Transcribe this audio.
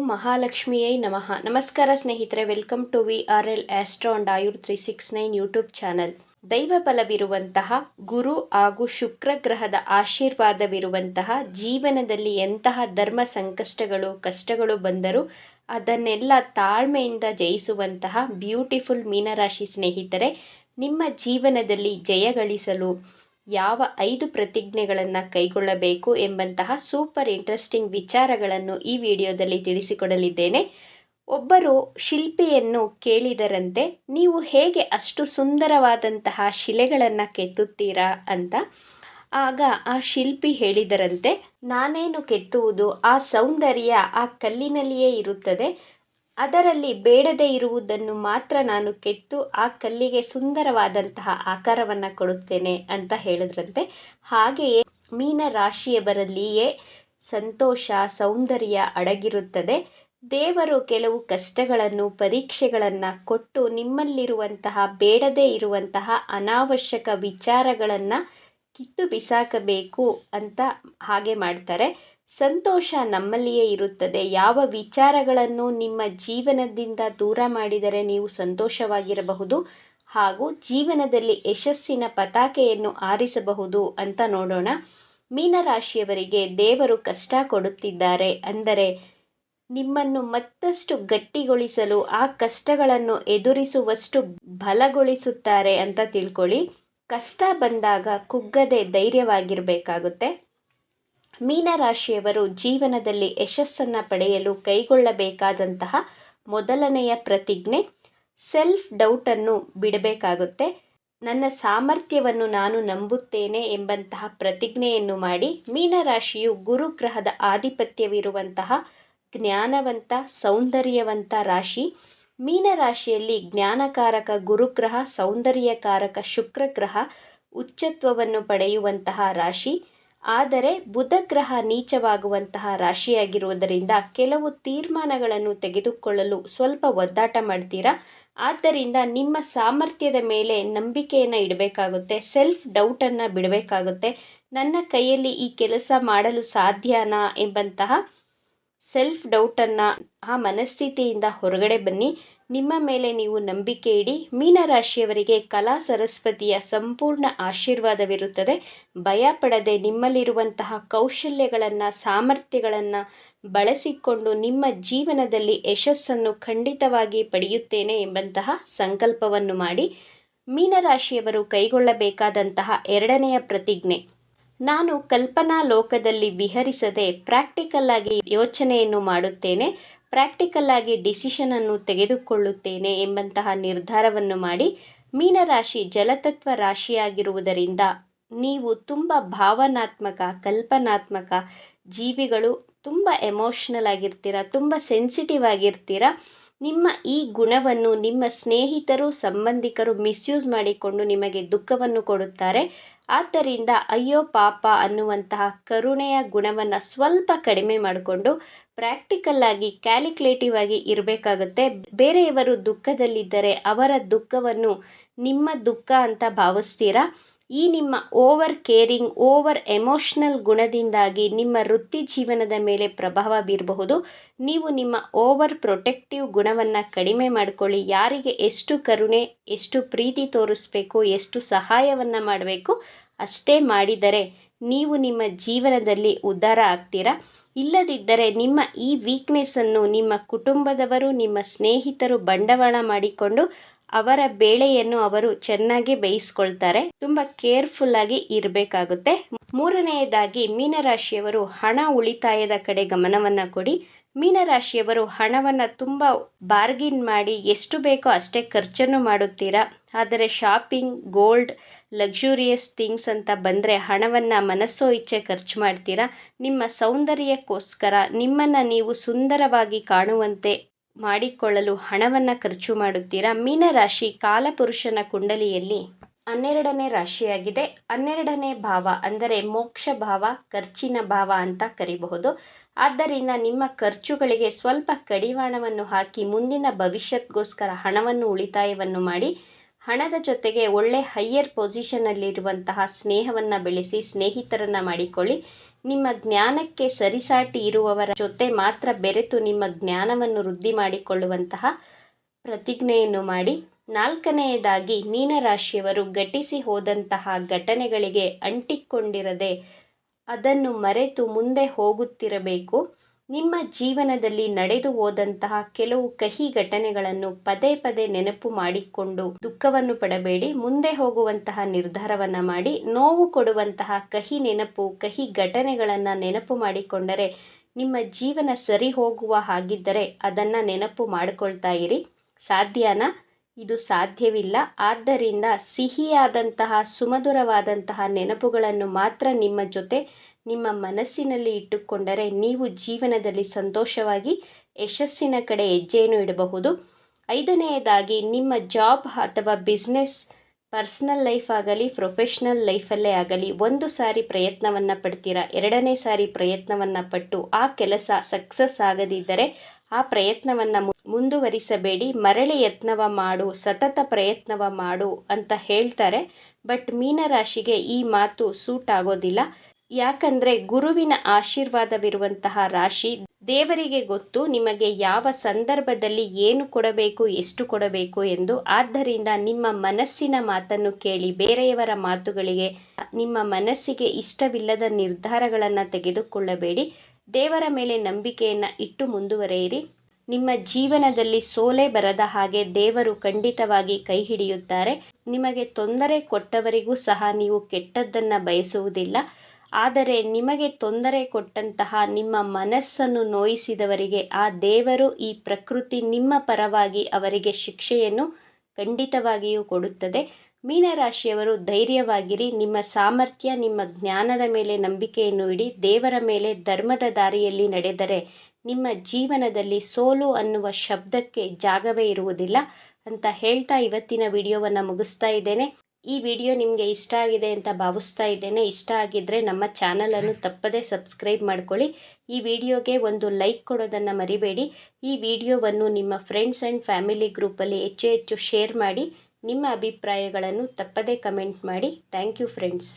ಮಹಾಲಕ್ಷ್ಮಿಯೇ ನಮಃ. ನಮಸ್ಕಾರ ಸ್ನೇಹಿತರೆ, welcome to VRL astro and Ayur 369 YouTube channel. ದೈವ ಬಲವಿರುವಂತಹ ಗುರು ಹಾಗೂ ಶುಕ್ರ ಗ್ರಹದ ಆಶೀರ್ವಾದವಿರುವಂತಹ ಜೀವನದಲ್ಲಿ ಎಂತಹ ಧರ್ಮ ಸಂಕಷ್ಟಗಳು ಕಷ್ಟಗಳು ಬಂದರೂ ಅದನ್ನೆಲ್ಲ ತಾಳ್ಮೆಯಿಂದ ಜಯಿಸುವಂತಹ ಬ್ಯೂಟಿಫುಲ್ ಮೀನರಾಶಿ ಸ್ನೇಹಿತರೆ, ನಿಮ್ಮ ಜೀವನದಲ್ಲಿ ಜಯ ಗಳಿಸಲು ಯಾವ 5 ಪ್ರತಿಜ್ಞೆಗಳನ್ನು ಕೈಗೊಳ್ಳಬೇಕು ಎಂಬಂತಹ ಸೂಪರ್ ಇಂಟ್ರೆಸ್ಟಿಂಗ್ ವಿಚಾರಗಳನ್ನು ಈ ವಿಡಿಯೋದಲ್ಲಿ ತಿಳಿಸಿಕೊಡಲಿದ್ದೇನೆ. ಒಬ್ಬರು ಶಿಲ್ಪಿಯನ್ನು ಕೇಳಿದರಂತೆ, ನೀವು ಹೇಗೆ ಅಷ್ಟು ಸುಂದರವಾದಂತಹ ಶಿಲೆಗಳನ್ನು ಕೆತ್ತುತ್ತೀರಾ ಅಂತ. ಆಗ ಆ ಶಿಲ್ಪಿ ಹೇಳಿದರಂತೆ, ನಾನೇನು ಕೆತ್ತುವುದು, ಆ ಸೌಂದರ್ಯ ಆ ಕಲ್ಲಿನಲ್ಲಿಯೇ ಇರುತ್ತದೆ, ಅದರಲ್ಲಿ ಬೇಡದೇ ಇರುವುದನ್ನು ಮಾತ್ರ ನಾನು ಕೆತ್ತು ಆ ಕಲ್ಲಿಗೆ ಸುಂದರವಾದಂತಹ ಆಕಾರವನ್ನು ಕೊಡುತ್ತೇನೆ ಅಂತ ಹೇಳಿದ್ರಂತೆ. ಹಾಗೆಯೇ ಮೀನ ರಾಶಿಯವರಲ್ಲಿಯೇ ಸಂತೋಷ ಸೌಂದರ್ಯ ಅಡಗಿರುತ್ತದೆ. ದೇವರು ಕೆಲವು ಕಷ್ಟಗಳನ್ನು ಪರೀಕ್ಷೆಗಳನ್ನು ಕೊಟ್ಟು ನಿಮ್ಮಲ್ಲಿರುವಂತಹ ಬೇಡದೇ ಇರುವಂತಹ ಅನಾವಶ್ಯಕ ವಿಚಾರಗಳನ್ನು ಕಿತ್ತು ಬಿಸಾಕಬೇಕು ಅಂತ ಹಾಗೆ ಮಾಡ್ತಾರೆ. ಸಂತೋಷ ನಮ್ಮಲ್ಲಿಯೇ ಇರುತ್ತದೆ. ಯಾವ ವಿಚಾರಗಳನ್ನು ನಿಮ್ಮ ಜೀವನದಿಂದ ದೂರ ಮಾಡಿದರೆ ನೀವು ಸಂತೋಷವಾಗಿರಬಹುದು ಹಾಗೂ ಜೀವನದಲ್ಲಿ ಯಶಸ್ಸಿನ ಪತಾಕೆಯನ್ನು ಆರಿಸಬಹುದು ಅಂತ ನೋಡೋಣ. ಮೀನರಾಶಿಯವರಿಗೆ ದೇವರು ಕಷ್ಟ ಕೊಡುತ್ತಿದ್ದಾರೆ ಅಂದರೆ ನಿಮ್ಮನ್ನು ಮತ್ತಷ್ಟು ಗಟ್ಟಿಗೊಳಿಸಲು, ಆ ಕಷ್ಟಗಳನ್ನು ಎದುರಿಸುವಷ್ಟು ಬಲಗೊಳಿಸುತ್ತಾರೆ ಅಂತ ತಿಳ್ಕೊಳ್ಳಿ. ಕಷ್ಟ ಬಂದಾಗ ಕುಗ್ಗದೆ ಧೈರ್ಯವಾಗಿರಬೇಕಾಗುತ್ತೆ. ಮೀನರಾಶಿಯವರು ಜೀವನದಲ್ಲಿ ಯಶಸ್ಸನ್ನು ಪಡೆಯಲು ಕೈಗೊಳ್ಳಬೇಕಾದಂತಹ ಮೊದಲನೆಯ ಪ್ರತಿಜ್ಞೆ, ಸೆಲ್ಫ್ ಡೌಟನ್ನು ಬಿಡಬೇಕಾಗುತ್ತೆ. ನನ್ನ ಸಾಮರ್ಥ್ಯವನ್ನು ನಾನು ನಂಬುತ್ತೇನೆ ಎಂಬಂತಹ ಪ್ರತಿಜ್ಞೆಯನ್ನು ಮಾಡಿ. ಮೀನರಾಶಿಯು ಗುರುಗ್ರಹದ ಆಧಿಪತ್ಯವಿರುವಂತಹ ಜ್ಞಾನವಂತ ಸೌಂದರ್ಯವಂತ ರಾಶಿ. ಮೀನರಾಶಿಯಲ್ಲಿ ಜ್ಞಾನಕಾರಕ ಗುರುಗ್ರಹ, ಸೌಂದರ್ಯಕಾರಕ ಶುಕ್ರಗ್ರಹ ಉಚ್ಚತ್ವವನ್ನು ಪಡೆಯುವಂತಹ ರಾಶಿ. ಆದರೆ ಬುಧ ಗ್ರಹ ನೀಚವಾಗುವಂತಹ ರಾಶಿಯಾಗಿರುವುದರಿಂದ ಕೆಲವು ತೀರ್ಮಾನಗಳನ್ನು ತೆಗೆದುಕೊಳ್ಳಲು ಸ್ವಲ್ಪ ಒದ್ದಾಟ ಮಾಡ್ತೀರಾ. ಆದ್ದರಿಂದ ನಿಮ್ಮ ಸಾಮರ್ಥ್ಯದ ಮೇಲೆ ನಂಬಿಕೆಯನ್ನು ಇಡಬೇಕಾಗುತ್ತೆ. ಸೆಲ್ಫ್ ಡೌಟನ್ನು ಬಿಡಬೇಕಾಗುತ್ತೆ. ನನ್ನ ಕೈಯಲ್ಲಿ ಈ ಕೆಲಸ ಮಾಡಲು ಸಾಧ್ಯನಾ ಎಂಬಂತಹ ಸೆಲ್ಫ್ ಡೌಟನ್ನು, ಆ ಮನಸ್ಥಿತಿಯಿಂದ ಹೊರಗಡೆ ಬನ್ನಿ. ನಿಮ್ಮ ಮೇಲೆ ನೀವು ನಂಬಿಕೆ ಇಡಿ. ಮೀನರಾಶಿಯವರಿಗೆ ಕಲಾ ಸರಸ್ವತಿಯ ಸಂಪೂರ್ಣ ಆಶೀರ್ವಾದವಿರುತ್ತದೆ. ಭಯ ಪಡದೆ ನಿಮ್ಮಲ್ಲಿರುವಂತಹ ಕೌಶಲ್ಯಗಳನ್ನು ಸಾಮರ್ಥ್ಯಗಳನ್ನು ಬಳಸಿಕೊಂಡು ನಿಮ್ಮ ಜೀವನದಲ್ಲಿ ಯಶಸ್ಸನ್ನು ಖಂಡಿತವಾಗಿ ಪಡೆಯುತ್ತೇನೆ ಎಂಬಂತಹ ಸಂಕಲ್ಪವನ್ನು ಮಾಡಿ. ಮೀನರಾಶಿಯವರು ಕೈಗೊಳ್ಳಬೇಕಾದಂತಹ ಎರಡನೆಯ ಪ್ರತಿಜ್ಞೆ, ನಾನು ಕಲ್ಪನಾ ಲೋಕದಲ್ಲಿ ವಿಹರಿಸದೆ ಪ್ರಾಕ್ಟಿಕಲ್ ಆಗಿ ಯೋಚನೆಯನ್ನು ಮಾಡುತ್ತೇನೆ, ಪ್ರಾಕ್ಟಿಕಲ್ ಆಗಿ ಡಿಸಿಷನನ್ನು ತೆಗೆದುಕೊಳ್ಳುತ್ತೇನೆ ಎಂಬಂತಹ ನಿರ್ಧಾರವನ್ನು ಮಾಡಿ. ಮೀನರಾಶಿ ಜಲತತ್ವ ರಾಶಿಯಾಗಿರುವುದರಿಂದ ನೀವು ತುಂಬ ಭಾವನಾತ್ಮಕ ಕಲ್ಪನಾತ್ಮಕ ಜೀವಿಗಳು, ತುಂಬ ಎಮೋಷ್ನಲ್ ಆಗಿರ್ತೀರ, ತುಂಬ ಸೆನ್ಸಿಟಿವ್ ಆಗಿರ್ತೀರ. ನಿಮ್ಮ ಈ ಗುಣವನ್ನು ನಿಮ್ಮ ಸ್ನೇಹಿತರು ಸಂಬಂಧಿಕರು ಮಿಸ್ಯೂಸ್ ಮಾಡಿಕೊಂಡು ನಿಮಗೆ ದುಃಖವನ್ನು ಕೊಡುತ್ತಾರೆ. ಆದ್ದರಿಂದ ಅಯ್ಯೋ ಪಾಪ ಅನ್ನುವಂತಹ ಕರುಣೆಯ ಗುಣವನ್ನು ಸ್ವಲ್ಪ ಕಡಿಮೆ ಮಾಡಿಕೊಂಡು ಪ್ರಾಕ್ಟಿಕಲ್ ಆಗಿ ಕ್ಯಾಲ್ಕುಲೇಟಿವ್ ಆಗಿ ಇರಬೇಕಾಗುತ್ತೆ. ಬೇರೆಯವರು ದುಃಖದಲ್ಲಿದ್ದರೆ ಅವರ ದುಃಖವನ್ನು ನಿಮ್ಮ ದುಃಖ ಅಂತ ಭಾವಿಸ್ತೀರಾ. ಈ ನಿಮ್ಮ ಓವರ್ ಕೇರಿಂಗ್, ಓವರ್ ಎಮೋಷ್ನಲ್ ಗುಣದಿಂದಾಗಿ ನಿಮ್ಮ ವೃತ್ತಿ ಜೀವನದ ಮೇಲೆ ಪ್ರಭಾವ ಬೀರಬಹುದು. ನೀವು ನಿಮ್ಮ ಓವರ್ ಪ್ರೊಟೆಕ್ಟಿವ್ ಗುಣವನ್ನು ಕಡಿಮೆ ಮಾಡಿಕೊಳ್ಳಿ. ಯಾರಿಗೆ ಎಷ್ಟು ಕರುಣೆ, ಎಷ್ಟು ಪ್ರೀತಿ ತೋರಿಸ್ಬೇಕು, ಎಷ್ಟು ಸಹಾಯವನ್ನು ಮಾಡಬೇಕು ಅಷ್ಟೇ ಮಾಡಿದರೆ ನೀವು ನಿಮ್ಮ ಜೀವನದಲ್ಲಿ ಉದ್ಧಾರ ಆಗ್ತೀರಾ. ಇಲ್ಲದಿದ್ದರೆ ನಿಮ್ಮ ಈ ವೀಕ್ನೆಸ್ಸನ್ನು ನಿಮ್ಮ ಕುಟುಂಬದವರು, ನಿಮ್ಮ ಸ್ನೇಹಿತರು ಬಂಡವಾಳ ಮಾಡಿಕೊಂಡು ಅವರ ಬೇಳೆಯನ್ನು ಅವರು ಚೆನ್ನಾಗಿ ಬೇಯಿಸ್ಕೊಳ್ತಾರೆ. ತುಂಬ ಕೇರ್ಫುಲ್ಲಾಗಿ ಇರಬೇಕಾಗುತ್ತೆ. ಮೂರನೆಯದಾಗಿ ಮೀನರಾಶಿಯವರು ಹಣ ಉಳಿತಾಯದ ಕಡೆ ಗಮನವನ್ನು ಕೊಡಿ. ಮೀನರಾಶಿಯವರು ಹಣವನ್ನು ತುಂಬ ಬಾರ್ಗಿನ್ ಮಾಡಿ ಎಷ್ಟು ಬೇಕೋ ಅಷ್ಟೇ ಖರ್ಚನ್ನು ಮಾಡುತ್ತೀರಾ. ಆದರೆ ಶಾಪಿಂಗ್, ಗೋಲ್ಡ್, ಲಕ್ಸುರಿಯಸ್ ಥಿಂಗ್ಸ್ ಅಂತ ಬಂದರೆ ಹಣವನ್ನು ಮನಸ್ಸೋ ಇಚ್ಛೆ ಖರ್ಚು ಮಾಡ್ತೀರಾ. ನಿಮ್ಮ ಸೌಂದರ್ಯಕ್ಕೋಸ್ಕರ ನಿಮ್ಮನ್ನು ನೀವು ಸುಂದರವಾಗಿ ಕಾಣುವಂತೆ ಮಾಡಿಕೊಳ್ಳಲು ಹಣವನ್ನು ಖರ್ಚು ಮಾಡುತ್ತೀರಾ. ಮೀನರಾಶಿ ಕಾಲಪುರುಷನ ಕುಂಡಲಿಯಲ್ಲಿ 12ನೇ ರಾಶಿಯಾಗಿದೆ. 12ನೇ ಭಾವ ಅಂದರೆ ಮೋಕ್ಷ ಭಾವ, ಖರ್ಚಿನ ಭಾವ ಅಂತ ಕರಿಬಹುದು. ಆದ್ದರಿಂದ ನಿಮ್ಮ ಖರ್ಚುಗಳಿಗೆ ಸ್ವಲ್ಪ ಕಡಿವಾಣವನ್ನು ಹಾಕಿ ಮುಂದಿನ ಭವಿಷ್ಯಕ್ಕೋಸ್ಕರ ಹಣವನ್ನು ಉಳಿತಾಯವನ್ನು ಮಾಡಿ. ಹಣದ ಜೊತೆಗೆ ಒಳ್ಳೆ ಹೈಯರ್ ಪೊಸಿಷನ್ನಲ್ಲಿರುವಂತಹ ಸ್ನೇಹವನ್ನು ಬೆಳೆಸಿ ಸ್ನೇಹಿತರನ್ನು ಮಾಡಿಕೊಳ್ಳಿ. ನಿಮ್ಮ ಜ್ಞಾನಕ್ಕೆ ಸರಿಸಾಟಿ ಇರುವವರ ಜೊತೆ ಮಾತ್ರ ಬೆರೆತು ನಿಮ್ಮ ಜ್ಞಾನವನ್ನು ವೃದ್ಧಿ ಮಾಡಿಕೊಳ್ಳುವಂತಹ ಪ್ರತಿಜ್ಞೆಯನ್ನು ಮಾಡಿ. 4ನೇಯದಾಗಿ ಮೀನರಾಶಿಯವರು ಘಟಿಸಿ ಹೋದಂತಹ ಘಟನೆಗಳಿಗೆ ಅಂಟಿಕೊಂಡಿರದೆ ಅದನ್ನು ಮರೆತು ಮುಂದೆ ಹೋಗುತ್ತಿರಬೇಕು. ನಿಮ್ಮ ಜೀವನದಲ್ಲಿ ನಡೆದು ಹೋದಂತಹ ಕೆಲವು ಕಹಿ ಘಟನೆಗಳನ್ನು ಪದೇ ಪದೇ ನೆನಪು ಮಾಡಿಕೊಂಡು ದುಃಖವನ್ನು ಪಡಬೇಡಿ. ಮುಂದೆ ಹೋಗುವಂತಹ ನಿರ್ಧಾರವನ್ನು ಮಾಡಿ. ನೋವು ಕೊಡುವಂತಹ ಕಹಿ ನೆನಪು, ಕಹಿ ಘಟನೆಗಳನ್ನು ನೆನಪು ಮಾಡಿಕೊಂಡರೆ ನಿಮ್ಮ ಜೀವನ ಸರಿ ಹೋಗುವ ಹಾಗಿದ್ದರೆ ಅದನ್ನು ನೆನಪು ಮಾಡಿಕೊಳ್ತಾ ಇರಿ. ಸಾಧ್ಯನಾ? ಇದು ಸಾಧ್ಯವಿಲ್ಲ. ಆದ್ದರಿಂದ ಸಿಹಿಯಾದಂತಹ ಸುಮಧುರವಾದಂತಹ ನೆನಪುಗಳನ್ನು ಮಾತ್ರ ನಿಮ್ಮ ಜೊತೆ ನಿಮ್ಮ ಮನಸ್ಸಿನಲ್ಲಿ ಇಟ್ಟುಕೊಂಡರೆ ನೀವು ಜೀವನದಲ್ಲಿ ಸಂತೋಷವಾಗಿ ಯಶಸ್ಸಿನ ಕಡೆ ಹೆಜ್ಜೆಯನ್ನು ಇಡಬಹುದು. 5ನೇಯದಾಗಿ ನಿಮ್ಮ ಜಾಬ್ ಅಥವಾ ಬಿಸ್ನೆಸ್, ಪರ್ಸನಲ್ ಲೈಫ್ ಆಗಲಿ ಪ್ರೊಫೆಷ್ನಲ್ ಲೈಫಲ್ಲೇ ಆಗಲಿ, ಒಂದು ಸಾರಿ ಪ್ರಯತ್ನವನ್ನು ಪಡ್ತೀರಾ, 2ನೇ ಸಾರಿ ಪ್ರಯತ್ನವನ್ನು ಪಟ್ಟು ಆ ಕೆಲಸ ಸಕ್ಸಸ್ ಆಗದಿದ್ದರೆ ಆ ಪ್ರಯತ್ನವನ್ನು ಮುಂದುವರಿಸಬೇಡಿ. ಮರಳಿ ಯತ್ನವ ಮಾಡು, ಸತತ ಪ್ರಯತ್ನವ ಮಾಡು ಅಂತ ಹೇಳ್ತಾರೆ. ಬಟ್ ಮೀನರಾಶಿಗೆ ಈ ಮಾತು ಸೂಟ್ ಆಗೋದಿಲ್ಲ. ಯಾಕಂದರೆ ಗುರುವಿನ ಆಶೀರ್ವಾದವಿರುವಂತಹ ರಾಶಿ. ದೇವರಿಗೆ ಗೊತ್ತು ನಿಮಗೆ ಯಾವ ಸಂದರ್ಭದಲ್ಲಿ ಏನು ಕೊಡಬೇಕು, ಎಷ್ಟು ಕೊಡಬೇಕು ಎಂದು. ಆದ್ದರಿಂದ ನಿಮ್ಮ ಮನಸ್ಸಿನ ಮಾತನ್ನು ಕೇಳಿ ಬೇರೆಯವರ ಮಾತುಗಳಿಗೆ ನಿಮ್ಮ ಮನಸ್ಸಿಗೆ ಇಷ್ಟವಿಲ್ಲದ ನಿರ್ಧಾರಗಳನ್ನು ತೆಗೆದುಕೊಳ್ಳಬೇಡಿ. ದೇವರ ಮೇಲೆ ನಂಬಿಕೆಯನ್ನು ಇಟ್ಟು ಮುಂದುವರೆಯಿರಿ. ನಿಮ್ಮ ಜೀವನದಲ್ಲಿ ಸೋಲೆ ಬರದ ಹಾಗೆ ದೇವರು ಖಂಡಿತವಾಗಿ ಕೈ ಹಿಡಿಯುತ್ತಾರೆ. ನಿಮಗೆ ತೊಂದರೆ ಕೊಟ್ಟವರಿಗೂ ಸಹ ನೀವು ಕೆಟ್ಟದ್ದನ್ನು ಬಯಸುವುದಿಲ್ಲ. ಆದರೆ ನಿಮಗೆ ತೊಂದರೆ ಕೊಟ್ಟಂತಹ ನಿಮ್ಮ ಮನಸ್ಸನ್ನು ನೋಯಿಸಿದವರಿಗೆ ಆ ದೇವರು, ಈ ಪ್ರಕೃತಿ ನಿಮ್ಮ ಪರವಾಗಿ ಅವರಿಗೆ ಶಿಕ್ಷೆಯನ್ನು ಖಂಡಿತವಾಗಿಯೂ ಕೊಡುತ್ತದೆ. ಮೀನರಾಶಿಯವರು ಧೈರ್ಯವಾಗಿರಿ. ನಿಮ್ಮ ಸಾಮರ್ಥ್ಯ, ನಿಮ್ಮ ಜ್ಞಾನದ ಮೇಲೆ ನಂಬಿಕೆಯನ್ನು ಇಡಿ. ದೇವರ ಮೇಲೆ ಧರ್ಮದ ದಾರಿಯಲ್ಲಿ ನಡೆದರೆ ನಿಮ್ಮ ಜೀವನದಲ್ಲಿ ಸೋಲು ಅನ್ನುವ ಶಬ್ದಕ್ಕೆ ಜಾಗವೇ ಇರುವುದಿಲ್ಲ ಅಂತ ಹೇಳ್ತಾ ಇವತ್ತಿನ ವಿಡಿಯೋವನ್ನು ಮುಗಿಸ್ತಾ ಇದ್ದೇನೆ. ಈ ವಿಡಿಯೋ ನಿಮಗೆ ಇಷ್ಟ ಆಗಿದೆ ಅಂತ ಭಾವಿಸ್ತಾ ಇದ್ದೇನೆ. ಇಷ್ಟ ಆಗಿದ್ದರೆ ನಮ್ಮ ಚಾನಲನ್ನು ತಪ್ಪದೇ ಸಬ್ಸ್ಕ್ರೈಬ್ ಮಾಡ್ಕೊಳ್ಳಿ. ಈ ವಿಡಿಯೋಗೆ ಒಂದು ಲೈಕ್ ಕೊಡೋದನ್ನು ಮರಿಬೇಡಿ. ಈ ವಿಡಿಯೋವನ್ನು ನಿಮ್ಮ ಫ್ರೆಂಡ್ಸ್ ಆ್ಯಂಡ್ ಫ್ಯಾಮಿಲಿ ಗ್ರೂಪಲ್ಲಿ ಹೆಚ್ಚು ಶೇರ್ ಮಾಡಿ. ನಿಮ್ಮ ಅಭಿಪ್ರಾಯಗಳನ್ನು ತಪ್ಪದೇ ಕಮೆಂಟ್ ಮಾಡಿ. Thank you friends.